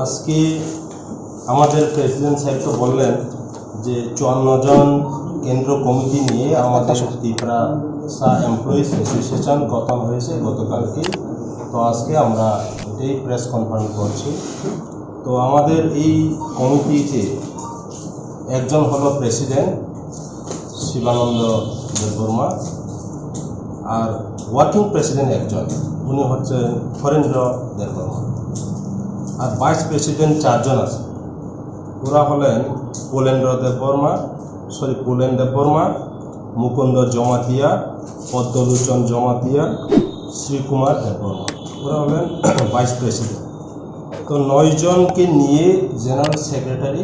আজকে আমাদের প্রেসিডেন্ট সাহেব তো বললেন যে 54 জন কেন্দ্র কমিটি নিয়ে আমাদের ত্রিপুরা এমপ্লয়িজ অ্যাসোসিয়েশন গঠন হয়েছে গতকালকে। তো আজকে আমরা এটাই প্রেস কনফারেন্স করছি। তো আমাদের এই কমিটিতে একজন হলো প্রেসিডেন্ট শিবানন্দ দেববর্মা, আর ওয়ার্কিং প্রেসিডেন্ট একজন, উনি হচ্ছেন ফরেন্দ্র দেববর্মা, আর ভাইস প্রেসিডেন্ট 4 জন আছে। ওরা হলেন পুলেন দেববর্মা, মুকুন্দ জমাতিয়া, পদ্মলোচন জমাতিয়া, শ্রীকুমার দেববর্মা, ওরা হলেন ভাইস প্রেসিডেন্ট। তো 9 জনকে নিয়ে জেনারেল সেক্রেটারি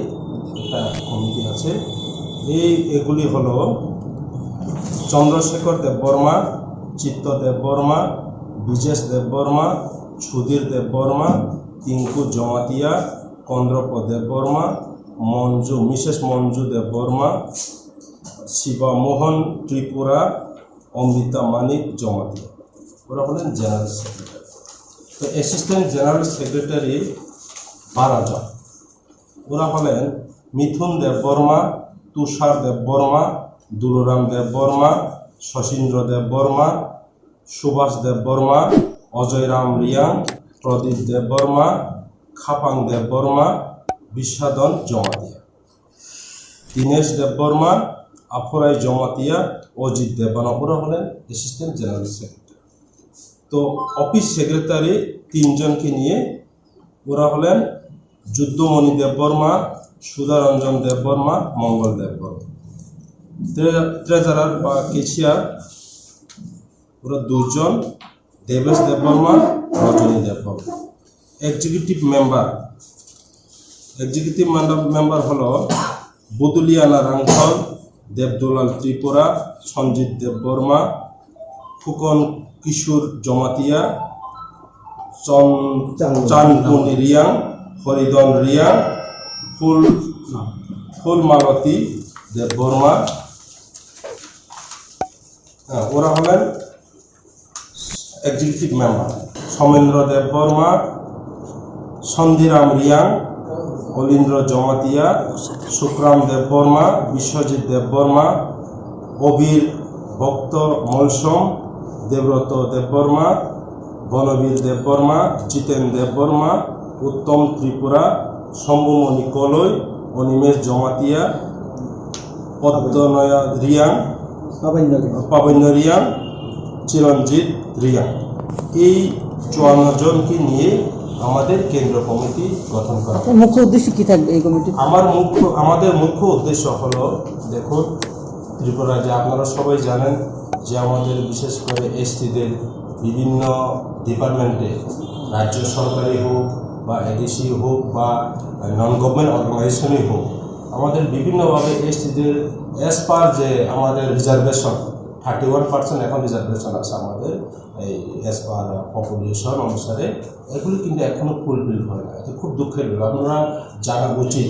একটা কমিটি আছে। এগুলি হলো চন্দ্রশেখর দেববর্মা, চিত্ত দেববর্মা, বিজেশ দেববর্মা, সুধীর দেববর্মা, টিঙ্কু জমাতিয়া, কন্দ্রপ দেববর্মা, মিসেস মঞ্জু দেববর্মা, শিবমোহন ত্রিপুরা, অমৃতা মানিক জমাতিয়া, ওরা হলেন জেনারেল সেক্রেটারি। তো অ্যাসিস্ট্যান্ট জেনারেল সেক্রেটারি 12 জন, ওরা হলেন মিথুন দেববর্মা, তুষার দেববর্মা, দুলুরাম দেববর্মা, শশীন্দ্র দেববর্মা, সুভাষ দেববর্মা, অজয়রাম রিয়াং, প্রদীপ দেববর্মা, খাপাং দেববর্মা, বিশ্বদন জমাতিয়া, দীনেশ দেববর্মা, আফরাই জমাতিয়া, অজিত দেববর্মা, ওরা হলেন অ্যাসিস্ট্যান্ট জেনারেল সেক্রেটারি। তো অফিস সেক্রেটারি 3 জনকে নিয়ে, ওরা হলেন যুদ্ধমণি দেববর্মা, সুধারঞ্জন দেববর্মা, মঙ্গল দেববর্মা। ট্রেজারার বা কেশিয়ার ওরা 2 জন, দেবেশ দেববর্মা, রজনী দেববর্মা। এক্সিকিউটিভ মেম্বার হলো বুদুলিয়ানা রাংখল, দেবদুলাল ত্রিপুরা, সঞ্জিত দেববর্মা, ফুকন কিশোর জমাতিয়া, চানকুন রিয়াং, হরিদন রিয়াং, ফুলমালতী দেববর্মা, ওরা হলেন এক্সিকিউটিভ মেম্বার। সমেন্দ্র দেববর্মা, সন্ধিরাম রিয়াং, অলিন্দ্র জমাতিয়া, সুখরাম দেববর্মা, বিশ্বজিৎ দেববর্মা, অবীর ভক্ত মলসম, দেবব্রত দেববর্মা, বনবীর দেববর্মা, জিতেন দেববর্মা, উত্তম ত্রিপুরা, শম্ভুমণি কলই, অনিমেষ জমাতিয়া, পদ্মনয়া রিয়াং, পাবন্য রিয়াং, চিরঞ্জিত রিয়াং। এই 54 জনকে নিয়ে আমাদের কেন্দ্র কমিটি গঠন করা। মুখ্য উদ্দেশ্য কি থাকবে এই কমিটি? আমাদের মুখ্য উদ্দেশ্য হলো, দেখুন ত্রিপুরা যে আপনারা সবাই জানেন যে আমাদের বিশেষ করে এসটিদের বিভিন্ন ডিপার্টমেন্টে, রাজ্য সরকারি হোক বা এডিসি হোক বা নন গভর্নমেন্ট অর্গানাইজেশনই হোক, আমাদের বিভিন্নভাবে এসটিদের অ্যাজ পার যে আমাদের রিজার্ভেশন 31% এখন রিজার্ভেশন আছে আমাদের এই অ্যাজ পার পপুলেশন অনুসারে, এগুলি কিন্তু এখনও ফুলফিল হয় না। এটা খুব দুঃখের বিষয়, আপনারা জানা উচিত।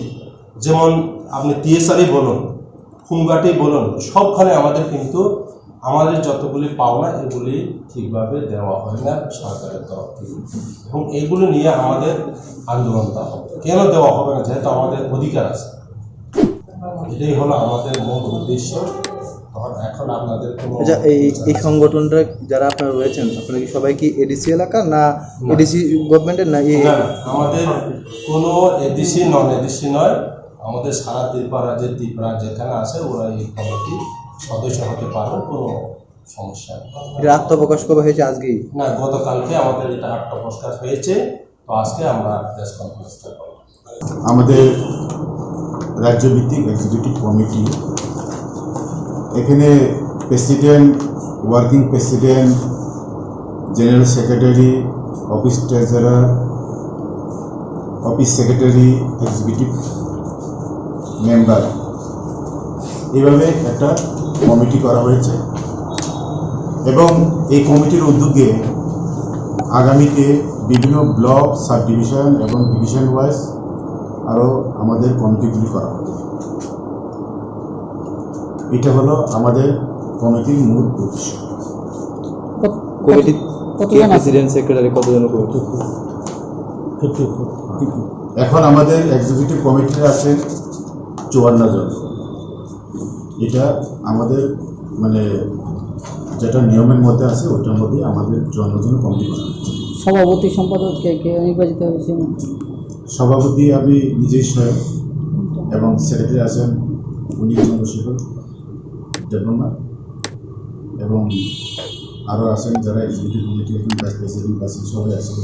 যেমন আপনি টিএসআরই বলুন, হোমগার্ডই বলুন, সবখানে আমাদের কিন্তু আমাদের যতগুলি পাওনা এগুলি ঠিকভাবে দেওয়া হয় না সরকারের তরফ থেকে, এবং এগুলো নিয়ে আমাদের আন্দোলনটা হবে। কেন দেওয়া হবে না? যেহেতু আমাদের অধিকার আছে, এটাই হলো আমাদের মূল উদ্দেশ্য। এখন আপনাদের এই সংগঠনটা যারা আপনারা রয়েছেন, আপনারা কি সবাই কি এডিসি এলাকা না এডিসি গভর্নমেন্টের না? আমাদের কোনো এডিসি নন এডিসি নয়, আমাদের সারা ত্রিপুরা যেখানে আছে ওরা এই কমিটি সদস্য হতে পারবে, কোনো সমস্যা নেই। এটা আত্মপ্রকাশ করা হয়েছে আজকেই? না, গতকালকে আমাদের এটা আত্মপ্রকাশ হয়েছে। তো আজকে আমরা প্রেস কনফারেন্সটা করব। আমাদের রাজ্যভিত্তিক এক্সিকিউটিভ কমিটি, এখানে president, working president, general secretary, office treasurer, office secretary, executive member, এইভাবে একটা কমিটি করা হয়েছে। এবং এই কমিটির উদ্যোগে আগামীতে বিভিন্ন ব্লক, সাব ডিভিশন এবং ডিভিশন ওয়াইজ আরও আমাদের কমিটিগুলি করা হবে। এটা হলো আমাদের কমিটির মূল উদ্দেশ্য। কমিটি প্রেসিডেন্ট সেক্রেটারি কতজন? এখন আমাদের এক্সিকিউটিভ কমিটিতে আছেন 54 জন। এটা আমাদের মানে যেটা নিয়মের মধ্যে আছে ওটার মধ্যে আমাদের 54 জন কমিটি করা হয়েছে। সভাপতি সম্পাদক কে নির্বাচিত হয়েছে? সভাপতি আমি নিজেই স্বয়ং, এবং সেক্রেটারি আছেন উনি চন্দ্রশেখর দেববর্মা, এবং আরও আছেন যারা এক্সিকিউটিভ কমিটি এখন ভাইস প্রেসিডেন্ট আছেন, সবাই আছেন।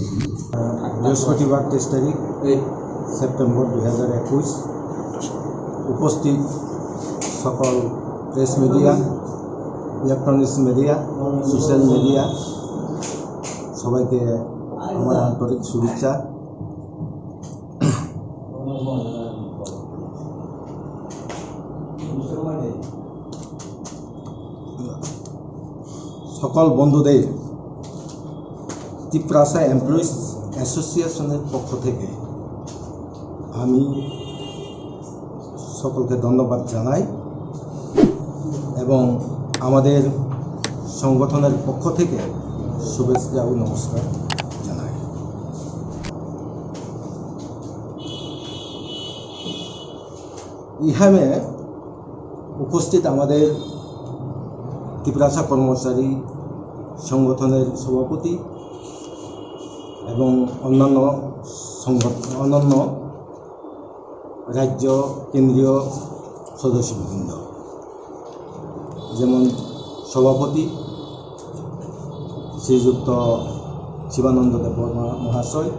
বৃহস্পতিবার 23 তারিখ সেপ্টেম্বর 2021 উপস্থিত সকল press media, electronics media, social media সবাইকে আমার আন্তরিক শুভেচ্ছা। সকল বন্ধুদের তিপ্রাসা এমপ্লয়িজ অ্যাসোসিয়েশনের পক্ষ থেকে আমি সকলকে ধন্যবাদ জানাই এবং আমাদের সংগঠনের পক্ষ থেকে শুভেচ্ছা ও নমস্কার জানাই। ইহামে উপস্থিত আমাদের তিপ্রাসা কর্মচারী সংগঠনের সভাপতি এবং অন্যান্য রাজ্য কেন্দ্রীয় সদস্যবৃন্দ, যেমন সভাপতি শ্রীযুক্ত শিবানন্দ দেববর্মা মহাশয়,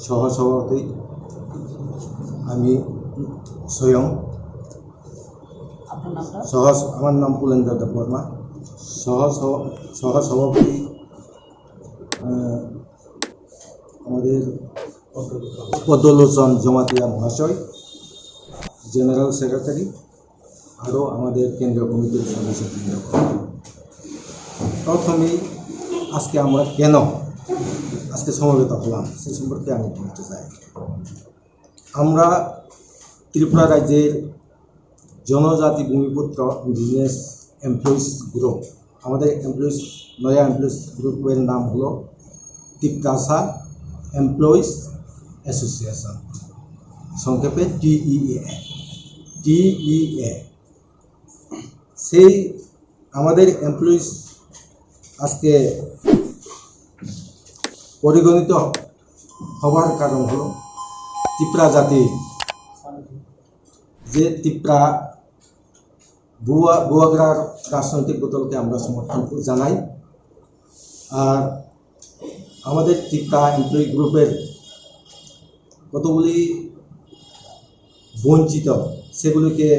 সহসভাপতি আমি স্বয়ং, আমার নাম পুলেন্দ্র দেববর্মা, সহসভাপতি আমাদের পদ্মলোচন জমাতিয়া মহাশয়, জেনারেল সেক্রেটারি, আরও আমাদের কেন্দ্রীয় কমিটির সদস্যবৃন্দ। প্রথমেই আজকে আমরা কেন আজকে সমবেত হলাম সে সম্পর্কে আমি বলতে চাই। আমরা ত্রিপুরা রাজ্যের জনজাতি ভূমিপুত্র বিজনেস এমপ্লয়িজ গ্রুপ, আমাদের নয়া এমপ্লয়িজ গ্রুপের নাম হলো তিপ্রাসা এমপ্লয়িজ অ্যাসোসিয়েশন, সংক্ষেপে TEA। সেই আমাদের এমপ্লয়িজ আজকে পরিগণিত হওয়ার কারণ হলো তিপ্রা জাতির যে তিপ্রা বুয়াগ্রার রাজনৈতিক বদলকে আমরা সমর্থন জানাই। আর আমাদের তিপ্রা এমপ্লয়ি গ্রুপের কতগুলি বঞ্চিত সেগুলিকে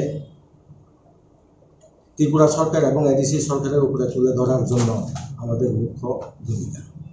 ত্রিপুরা সরকার এবং এডিসি সরকারের উপরে তুলে ধরার জন্য আমাদের মুখ্য ভূমিকা।